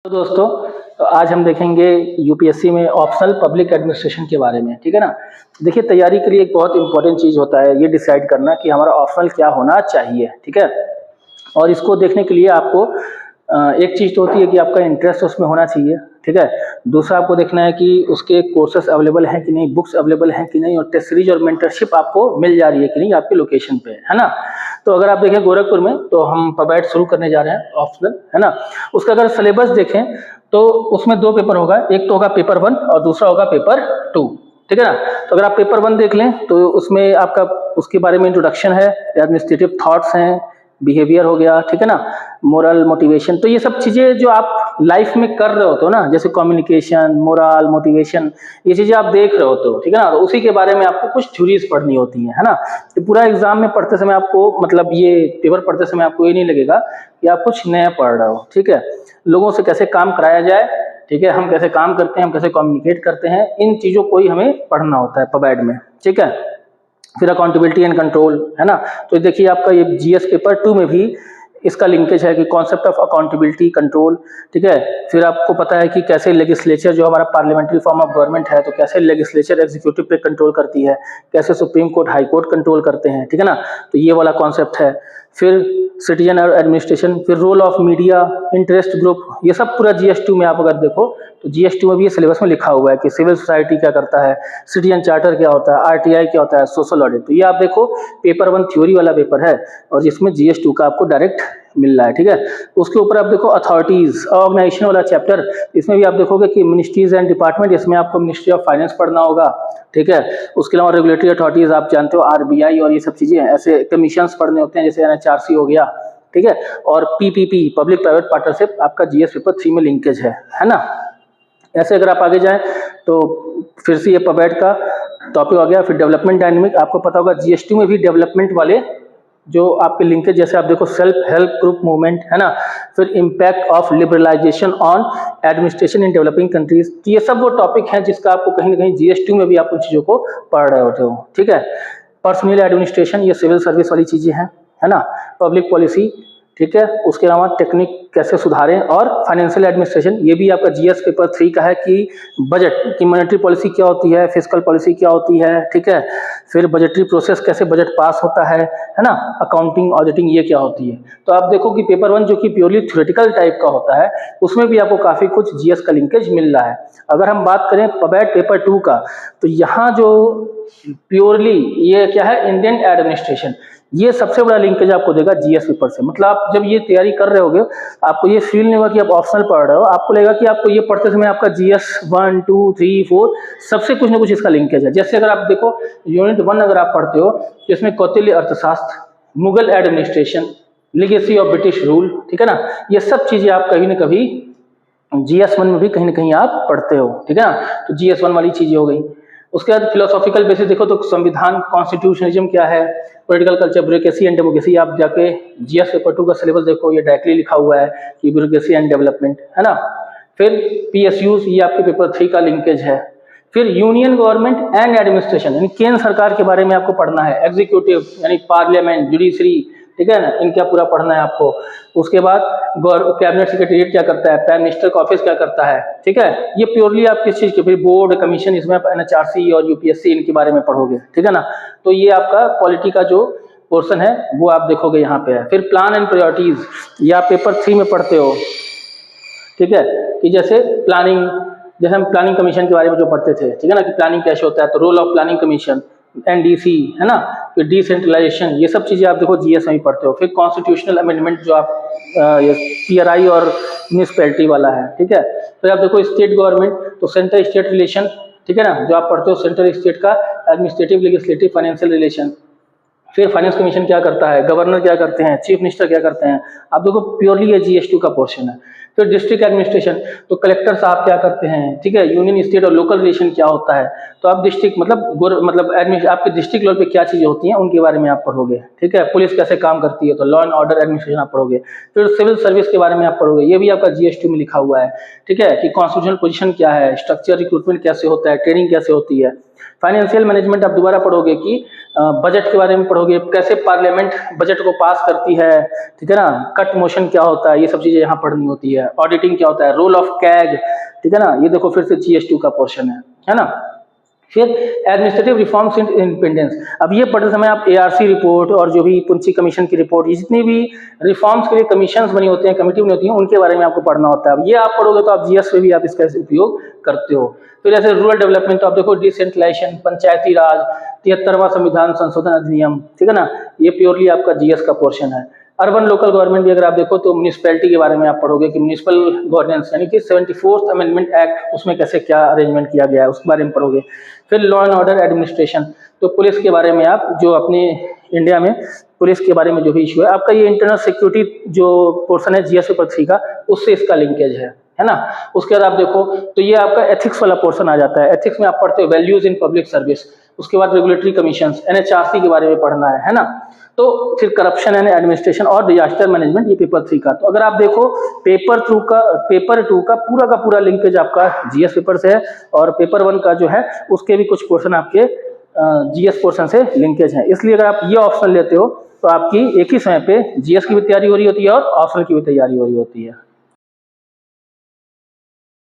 तो दोस्तों, तो आज हम देखेंगे यूपीएससी में ऑप्शनल पब्लिक एडमिनिस्ट्रेशन के बारे में। ठीक है ना। देखिए, तैयारी के लिए एक बहुत इंपॉर्टेंट चीज़ होता है ये डिसाइड करना कि हमारा ऑप्शनल क्या होना चाहिए। ठीक है। और इसको देखने के लिए आपको एक चीज़ तो होती है कि आपका इंटरेस्ट उसमें होना चाहिए। ठीक है। दूसरा आपको देखना है कि उसके कोर्सेस अवेलेबल हैं कि नहीं, बुक्स अवेलेबल हैं कि नहीं, और टेस्ट सीरीज और मेंटरशिप आपको मिल जा रही है कि नहीं आपके लोकेशन पे, है ना। तो अगर आप देखें गोरखपुर में, तो हम पबैट शुरू करने जा रहे हैं ऑप्शनल, है ना। उसका अगर सिलेबस देखें तो उसमें 2 पेपर होगा, एक तो होगा पेपर 1 और दूसरा होगा पेपर 2। ठीक है ना। तो अगर आप पेपर 1 देख लें तो उसमें आपका उसके बारे में इंट्रोडक्शन है, एडमिनिस्ट्रेटिव थॉट्स हैं, बिहेवियर हो गया, ठीक है ना, मोरल, मोटिवेशन। तो ये सब चीज़ें जो आप लाइफ में कर रहे होते हो ना, जैसे कम्युनिकेशन, मोरल, मोटिवेशन, ये चीज़ें आप देख रहे होते हो। ठीक है ना। तो उसी के बारे में आपको कुछ थ्योरीज पढ़नी होती है ना। तो पूरा एग्जाम में पढ़ते समय आपको, मतलब ये पेपर पढ़ते समय आपको ये नहीं लगेगा कि आप कुछ नया पढ़ रहे हो। ठीक है। लोगों से कैसे काम कराया जाए, ठीक है, हम कैसे काम करते हैं, हम कैसे कम्युनिकेट करते हैं, इन चीज़ों को ही हमें पढ़ना होता है पबैट में। ठीक है। फिर अकाउंटेबिलिटी एंड कंट्रोल, है ना। तो देखिए, आपका ये जीएस पेपर 2 में भी इसका लिंकेज है कि कॉन्सेप्ट ऑफ अकाउंटेबिलिटी कंट्रोल। ठीक है। फिर आपको पता है कि कैसे लेजिस्लेचर, जो हमारा पार्लियामेंट्री फॉर्म ऑफ गवर्नमेंट है, तो कैसे लेजिस्लेचर एग्जीक्यूटिव पे कंट्रोल करती है, कैसे supreme court, high court control करते हैं। ठीक है ना। तो ये वाला कॉन्सेप्ट है। फिर सिटीजन और एडमिनिस्ट्रेशन, फिर role of media, interest group, ये सब पूरा जीएस2 में आप अगर देखो तो जीएस2 में भी ये सिलेबस में लिखा हुआ है कि सिविल सोसाइटी क्या करता है, सिटीजन चार्टर क्या होता है, आरटीआई क्या होता है, सोशल ऑडिट। तो ये आप देखो पेपर 1 थ्योरी वाला पेपर है और जिसमें जीएस2 का आपको डायरेक्ट मिल रहा है। ठीक है। उसके ऊपर आप देखो अथॉरिटीज, ऑर्गेनाइजेशन वाला चैप्टर, इसमें भी आप देखोगे कि मिनिस्ट्रीज एंड डिपार्टमेंट, इसमें आपको मिनिस्ट्री ऑफ फाइनेंस पढ़ना होगा। ठीक है। उसके अलावा रेगुलेटरी अथॉरिटीज आप जानते हो, आरबीआई और ये सब चीजें, ऐसे कमीशंस पढ़ने होते हैं, जैसे एनएचआरसी हो गया। ठीक है। और पीपीपी, पब्लिक प्राइवेट पार्टनरशिप, आपका जीएस पेपर 3 में लिंकेज है ना। ऐसे अगर आप आगे जाएं तो फिर से ये पबैट का टॉपिक आ गया। फिर डेवलपमेंट डायनेमिक, आपको पता होगा जीएस2 में भी डेवलपमेंट वाले जो आपके लिंकेज, जैसे आप देखो सेल्फ हेल्प ग्रुप मूवमेंट, है ना। फिर impact of liberalisation on administration in developing countries. तो ये सब वो टॉपिक हैं जिसका आपको कहीं ना कहीं जीएस2 में भी आप उन चीज़ों को पढ़ रहे होते हो। ठीक है। पर्सनल एडमिनिस्ट्रेशन, ये सिविल सर्विस वाली चीज़ें हैं, है ना। पब्लिक पॉलिसी, ठीक है। उसके अलावा टेक्निक कैसे सुधारें, और फाइनेंशियल एडमिनिस्ट्रेशन, ये भी आपका जीएस पेपर 3 का है कि बजट की मॉनेटरी पॉलिसी क्या होती है, फिस्कल पॉलिसी क्या होती है। ठीक है। फिर बजटरी प्रोसेस, कैसे बजट पास होता है ना। अकाउंटिंग, ऑडिटिंग, ये क्या होती है। तो आप देखो कि पेपर 1 जो कि प्योरली थ्योरेटिकल टाइप का होता है, उसमें भी आपको काफ़ी कुछ जीएस का लिंकेज मिल रहा है। अगर हम बात करें पबैट पेपर 2 का, तो यहाँ जो प्योरली ये क्या है, इंडियन एडमिनिस्ट्रेशन, ये सबसे बड़ा लिंकेज आपको देगा जीएस पेपर से। मतलब आप जब ये तैयारी कर रहे होगे, आपको ये फील नहीं होगा कि आप ऑप्शनल पढ़ रहे हो, आपको लगेगा कि आपको ये पढ़ते समय आपका जीएस 1, 2, 3, 4 सबसे कुछ ना कुछ इसका लिंकेज है। जैसे अगर आप देखो यूनिट 1 अगर आप पढ़ते हो तो इसमें कौटिल्य अर्थशास्त्र, Mughal administration, legacy of British rule, ठीक है ना, ये सब चीजें आप कभी ना कभी जीएस 1 में भी कहीं ना कहीं आप पढ़ते हो। ठीक है ना। तो जीएस 1 वाली चीजें हो गई। उसके बाद फिलोसॉफिकल बेसिस देखो तो संविधान, कॉन्स्टिट्यूशनलिज्म क्या है, political culture, bureaucracy and democracy. आप जाके जीएस पेपर 2 का सिलेबस देखो, ये डायरेक्टली लिखा हुआ है कि ब्यूरोक्रेसी एंड डेवलपमेंट, है ना। फिर पीएसयूज, ये आपके पेपर 3 का लिंकेज है। फिर यूनियन गवर्नमेंट एंड एडमिनिस्ट्रेशन, यानी केंद्र सरकार के बारे में आपको पढ़ना है। एग्जीक्यूटिव यानी पार्लियामेंट, जुडिशरी, ठीक है ना, इनका पूरा पढ़ना है आपको। उसके बाद कैबिनेट सेक्रेटरीट क्या करता है, प्राइम मिनिस्टर का ऑफिस क्या करता है। ठीक है। ये प्योरली आप किस चीज के, फिर बोर्ड, कमीशन, इसमें आप एनएचआरसी और यूपीएससी इनके बारे में पढ़ोगे। ठीक है ना। तो ये आपका पॉलिटी का जो पोर्शन है वो आप देखोगे यहाँ पे है। फिर प्लान एंड प्रायोरिटीज, ये आप पेपर 3 में पढ़ते हो। ठीक है। कि जैसे प्लानिंग, जैसे हम प्लानिंग कमीशन के बारे में जो पढ़ते थे, ठीक है ना, कि प्लानिंग कैसे होता है, तो role of planning commission, NDC, है ना। फिर डिसेंट्रलाइजेशन, ये सब चीजें आप देखो जीएस में ही पढ़ते हो। फिर कॉन्स्टिट्यूशनल अमेंडमेंट, जो आप पीआरआई और म्यूनिसिपैलिटी वाला है। ठीक है। फिर आप देखो स्टेट गवर्नमेंट, तो सेंटर स्टेट रिलेशन, ठीक है ना, जो आप पढ़ते हो सेंट्रल स्टेट का एडमिनिस्ट्रेटिव, लेजिस्लेटिव, फाइनेंशियल रिलेशन। फिर फाइनेंस कमीशन क्या करता है, गवर्नर क्या करते हैं, चीफ मिनिस्टर क्या करते हैं, आप देखो प्योरली ये जीएस2 का पोर्शन है। फिर डिस्ट्रिक्ट एडमिनिस्ट्रेशन, तो कलेक्टर साहब क्या करते हैं, ठीक है, यूनियन, स्टेट और लोकल रिलेशन क्या होता है। तो आप डिस्ट्रिक्ट मतलब आपके डिस्ट्रिक्ट लेवल पे क्या चीजें होती हैं उनके बारे में आप पढ़ोगे। ठीक है। पुलिस कैसे काम करती है, तो लॉ एंड ऑर्डर एडमिनिस्ट्रेशन आप पढ़ोगे। फिर सिविल सर्विस के बारे में आप पढ़ोगे, ये भी आपका जीएस2 में लिखा हुआ है। ठीक है। कि कॉन्स्टिट्यूशनल पोजीशन क्या है, स्ट्रक्चर, रिक्रूटमेंट कैसे होता है, ट्रेनिंग कैसे होती है। फाइनेंशियल मैनेजमेंट आप दोबारा पढ़ोगे कि बजट के बारे में पढ़ोगे, कैसे पार्लियामेंट बजट को पास करती है, ठीक है ना, कट मोशन क्या होता है, ये सब चीजें यहाँ पढ़नी होती है, ऑडिटिंग क्या होता है, रोल ऑफ कैग, ठीक है ना, ये देखो फिर से GS2 का पोर्शन है ना। फिर एडमिनिस्ट्रेटिव रिफॉर्म्स इन इंडिपेंडेंस, अब ये पढ़ते समय आप ARC रिपोर्ट और जो भी पुंची कमीशन की रिपोर्ट, ये जितनी भी रिफॉर्म्स के लिए कमीशंस बनी होते हैं, कमेटी बनी होती है, उनके बारे में आपको पढ़ना होता है। अब ये आप पढ़ोगे तो आप GS में भी आप इसका उपयोग करते हो। फिर ऐसे रूरल डेवलपमेंट, तो आप देखो डिसेंट्रलाइजेशन, पंचायती राज, 73वां संविधान संशोधन अधिनियम, ठीक है ना, ये प्योरली आपका GS का पोर्शन है। अर्बन लोकल गवर्नमेंट भी अगर आप देखो तो म्यूनिसिपैलिटी के बारे में आप पढ़ोगे कि म्यूनिसिपल गवर्नेंस यानी कि 74th अमेंडमेंट एक्ट, उसमें कैसे क्या अरेंजमेंट किया गया है उसके बारे में पढ़ोगे। फिर लॉ एंड ऑर्डर एडमिनिस्ट्रेशन, तो पुलिस के बारे में आप जो अपने इंडिया में पुलिस के बारे में जो भी इशू है, आपका ये इंटरनल सिक्योरिटी जो पोर्शन है GS पेपर 3 का, उससे इसका लिंकेज है ना। उसके बाद आप देखो तो ये आपका एथिक्स वाला पोर्शन आ जाता है। एथिक्स में आप पढ़ते हो वैल्यूज इन पब्लिक सर्विस, उसके बाद रेगुलेटरी कमीशंस, NHRC के बारे में पढ़ना है ना। तो फिर करप्शन एंड एडमिनिस्ट्रेशन और डिजास्टर मैनेजमेंट, ये पेपर 3 का। तो अगर आप देखो पेपर 2 का पूरा लिंकेज आपका GS पेपर से है, और पेपर 1 का जो है उसके भी कुछ पोर्शन आपके GS पोर्शन से लिंकेज है। इसलिए अगर आप ये ऑप्शन लेते हो तो आपकी एक ही समय पे GS की भी तैयारी हो रही होती है और ऑप्शनल की भी तैयारी हो रही होती है।